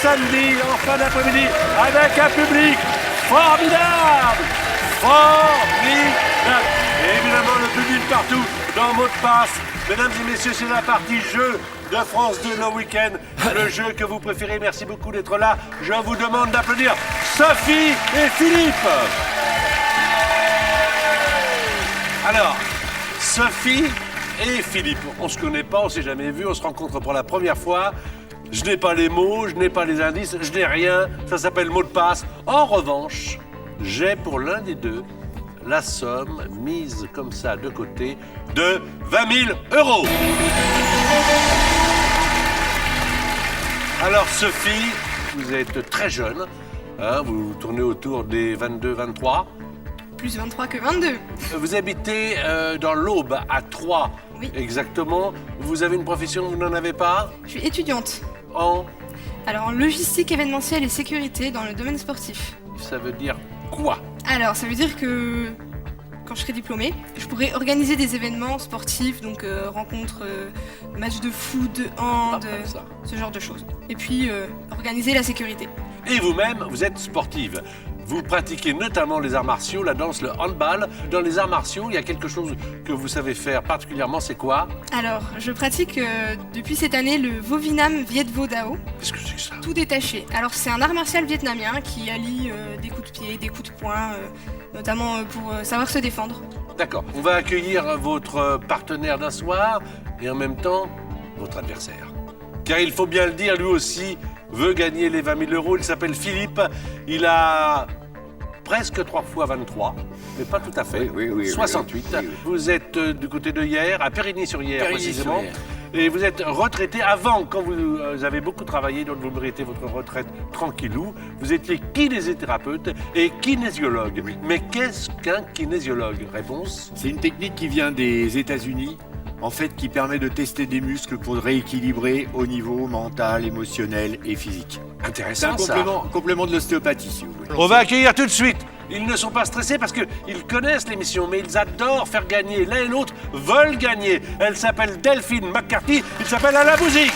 samedi, en fin d'après-midi, avec un public formidable. Formidable. Et évidemment, le public partout, dans Mot de Passe. Mesdames et messieurs, c'est la partie jeu de France 2 le week-end. Le jeu que vous préférez. Merci beaucoup d'être là. Je vous demande d'applaudir Sophie et Philippe. Alors, Sophie et Philippe, on se connaît pas, on s'est jamais vu, on se rencontre pour la première fois. Je n'ai pas les mots, je n'ai pas les indices, je n'ai rien. Ça s'appelle mot de passe. En revanche, j'ai pour l'un des deux la somme mise comme ça de côté de 20 000 €. Alors Sophie, vous êtes très jeune, hein, vous tournez autour des 22-23. Plus 23 que 22. Vous habitez dans l'Aube, à Troyes. Oui. Exactement. Vous avez une profession, vous n'en avez pas? Je suis étudiante. En? Alors, en logistique événementielle et sécurité dans le domaine sportif. Ça veut dire quoi? Alors, ça veut dire que quand je serai diplômée, je pourrai organiser des événements sportifs, donc rencontres, matchs de foot, de hand, ce genre de choses. Et puis, organiser la sécurité. Et vous-même, vous êtes sportive. Vous pratiquez notamment les arts martiaux, la danse, le handball. Dans les arts martiaux, il y a quelque chose que vous savez faire particulièrement, c'est quoi? Alors, je pratique depuis cette année le Vo Vinam Viet Vo Dao. Qu'est-ce que c'est que ça? Tout détaché. Alors, c'est un art martial vietnamien qui allie des coups de pied, des coups de poing, notamment pour savoir se défendre. D'accord. On va accueillir votre partenaire d'un soir et en même temps, votre adversaire. Car il faut bien le dire, lui aussi veut gagner les 20 000 €. Il s'appelle Philippe. Il a presque 3 fois 23, mais pas tout à fait. Oui, 68. oui. Vous êtes du côté de Hyères, à Périgny-sur-Hyères précisément. Périgny-sur-Hyères. Et vous êtes retraité avant, quand vous avez beaucoup travaillé, donc vous méritez votre retraite tranquillou. Vous étiez kinésithérapeute et kinésiologue. Oui. Mais qu'est-ce qu'un kinésiologue? Réponse? C'est une technique qui vient des États-Unis, en fait, qui permet de tester des muscles pour rééquilibrer au niveau mental, émotionnel et physique. C'est Intéressant, un ça. complément de l'ostéopathie, si vous voulez. On va accueillir tout de suite. Ils ne sont pas stressés parce qu'ils connaissent l'émission, mais ils adorent faire gagner. L'un et l'autre veulent gagner. Elle s'appelle Delphine McCarthy, il s'appelle Alain Bouzig.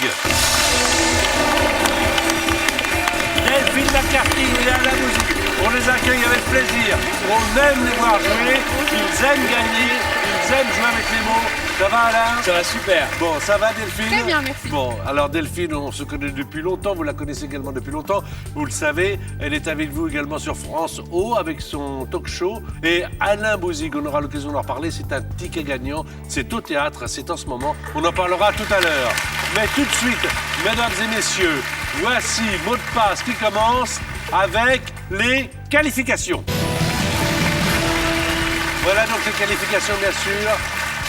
Delphine McCarthy et Alain Bouzig. On les accueille avec plaisir. On aime les voir jouer. Ils aiment gagner. Ils aiment jouer avec les mots. Ça va, Alain? Ça va super. Bon, ça va, Delphine? Très bien, merci. Bon, alors Delphine, on se connaît depuis longtemps, vous la connaissez également depuis longtemps, vous le savez, elle est avec vous également sur France O avec son talk show. Et Alain Bouzig, on aura l'occasion d'en reparler, c'est un ticket gagnant, c'est au théâtre, c'est en ce moment, on en parlera tout à l'heure. Mais tout de suite, mesdames et messieurs, voici mot de passe qui commence avec les qualifications. Voilà donc les qualifications, bien sûr.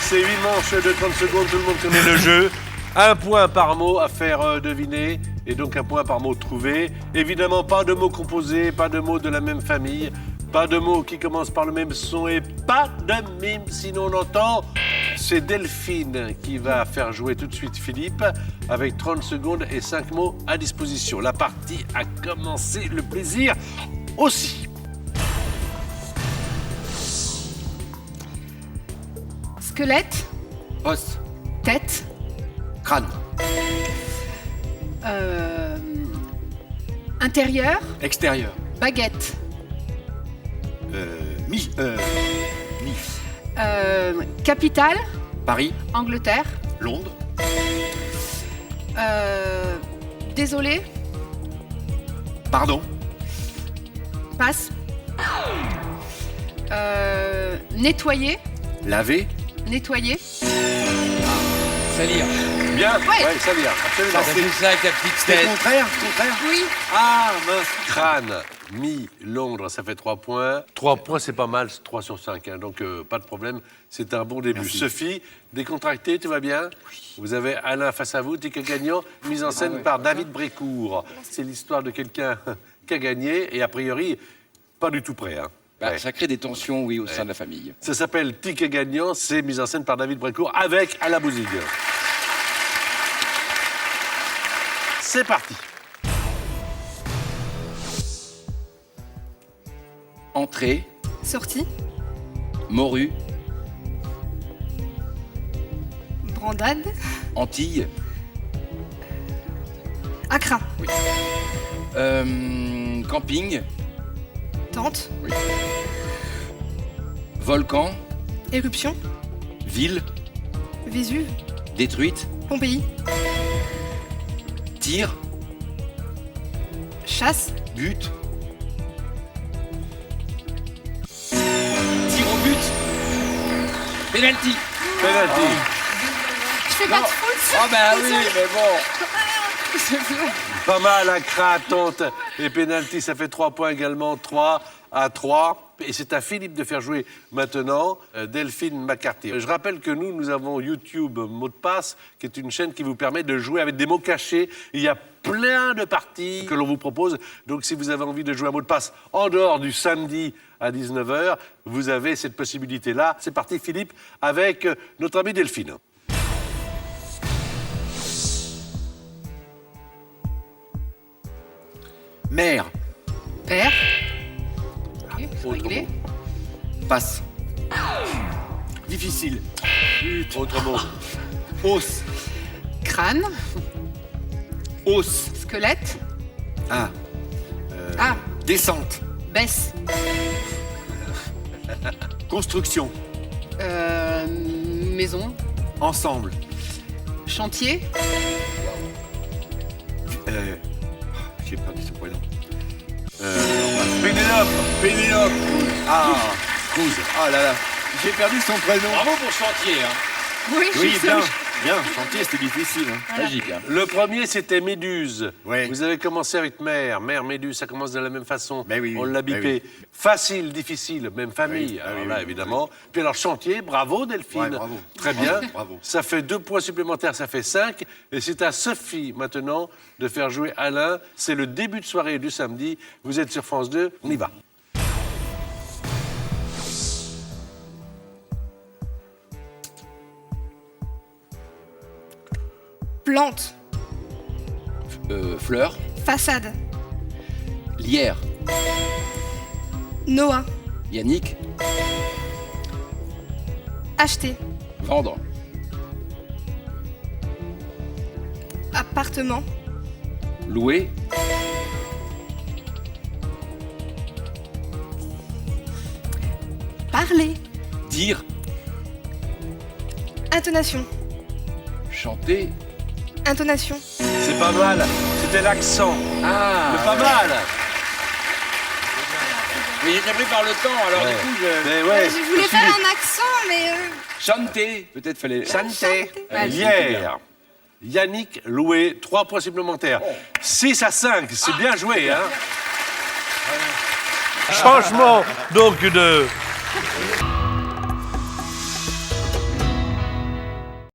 C'est 8 manches de 30 secondes, tout le monde connaît le jeu. Un point par mot à faire deviner et donc un point par mot trouvé. Évidemment, pas de mots composés, pas de mots de la même famille, pas de mots qui commencent par le même son et pas de mime, sinon on entend. C'est Delphine qui va faire jouer tout de suite Philippe avec 30 secondes et 5 mots à disposition. La partie a commencé, le plaisir aussi. Squelette, Os, tête, crâne, intérieur, extérieur, baguette, Nice, capitale, Paris, Angleterre, Londres, désolé, pardon, passe, nettoyer, laver, nettoyer, Salir. Bien, Ouais. ça vient, absolument. Ça fait ça avec la petite c'est le tête. contraire, oui, Ah, mince, crâne, mi-Londres, ça fait 3 points. 3 points, c'est pas mal, c'est 3 sur 5, hein, donc pas de problème, c'est un bon début. Merci. Sophie, décontractée, tout va bien? Vous avez Alain face à vous, ticket gagnant, mise en scène par David Brécourt. C'est l'histoire de quelqu'un qui a gagné et a priori, pas du tout prêt. Hein. Ouais. Ça crée des tensions, oui, au sein de la famille. Ça s'appelle Ticket gagnant, c'est mise en scène par David Brécourt avec Alain Bouzig. C'est parti. Entrée, sortie, morue, brandade, Antilles, Accra, Camping. Tente. Volcan. Éruption. Ville. Vésuve. Détruite. Pompéi. Tir. Chasse. But. Tir au but. Penalty. Penalty. Je fais pas de foot. Ah bah oui, mais bon. Pas mal, à Cratante et penalty, ça fait 3 points également, 3-3. Et c'est à Philippe de faire jouer maintenant Delphine McCarthy. Je rappelle que nous avons YouTube Mot de Passe, qui est une chaîne qui vous permet de jouer avec des mots cachés. Il y a plein de parties que l'on vous propose. Donc si vous avez envie de jouer un mot de passe en dehors du samedi à 19h, vous avez cette possibilité-là. C'est parti Philippe, avec notre amie Delphine. Mère. Père. Ok, faut régler. Passe. Difficile. Autre mot. Os. Crâne. Os. Squelette. Ah. Ah, Descente. baisse. Construction. Maison. Ensemble. Chantier. J'ai perdu son prénom. Pénélope. Pénélope. Ah. Cruz. Ah là là. J'ai perdu son prénom. Bravo pour chantier, hein. Oui, Oui, je sais. bien. Bien. Chantier, c'était difficile. Hein. Magique, hein. Le premier, c'était Méduse. Ouais. Vous avez commencé avec Mère, Méduse, ça commence de la même façon. Ben oui, On oui. l'a Ben bipé. Facile, difficile, même famille. Oui. Ah Alors oui, là, oui, évidemment. Puis alors, chantier, bravo Delphine. Ouais, bravo. Très bien. Bravo. Ça fait 2 points supplémentaires, ça fait 5. Et c'est à Sophie, maintenant, de faire jouer Alain. C'est le début de soirée du samedi. Vous êtes sur France 2, on y va. Plante. Fleur. Façade. Lierre. Noah. Yannick. Acheter. Vendre. Appartement. Louer. Parler. Dire. Intonation. Chanter. Intonation. C'est pas mal. C'était l'accent. Ah. C'est pas mal. Mais j'étais pris par le temps, alors Ouais. du coup, je... Mais ouais, Je voulais faire un accent, mais... Chanter. Peut-être fallait... Santé. Ouais, Hier. Yannick Loué, 3 points supplémentaires. 6-5, c'est bien joué, hein. Changement donc de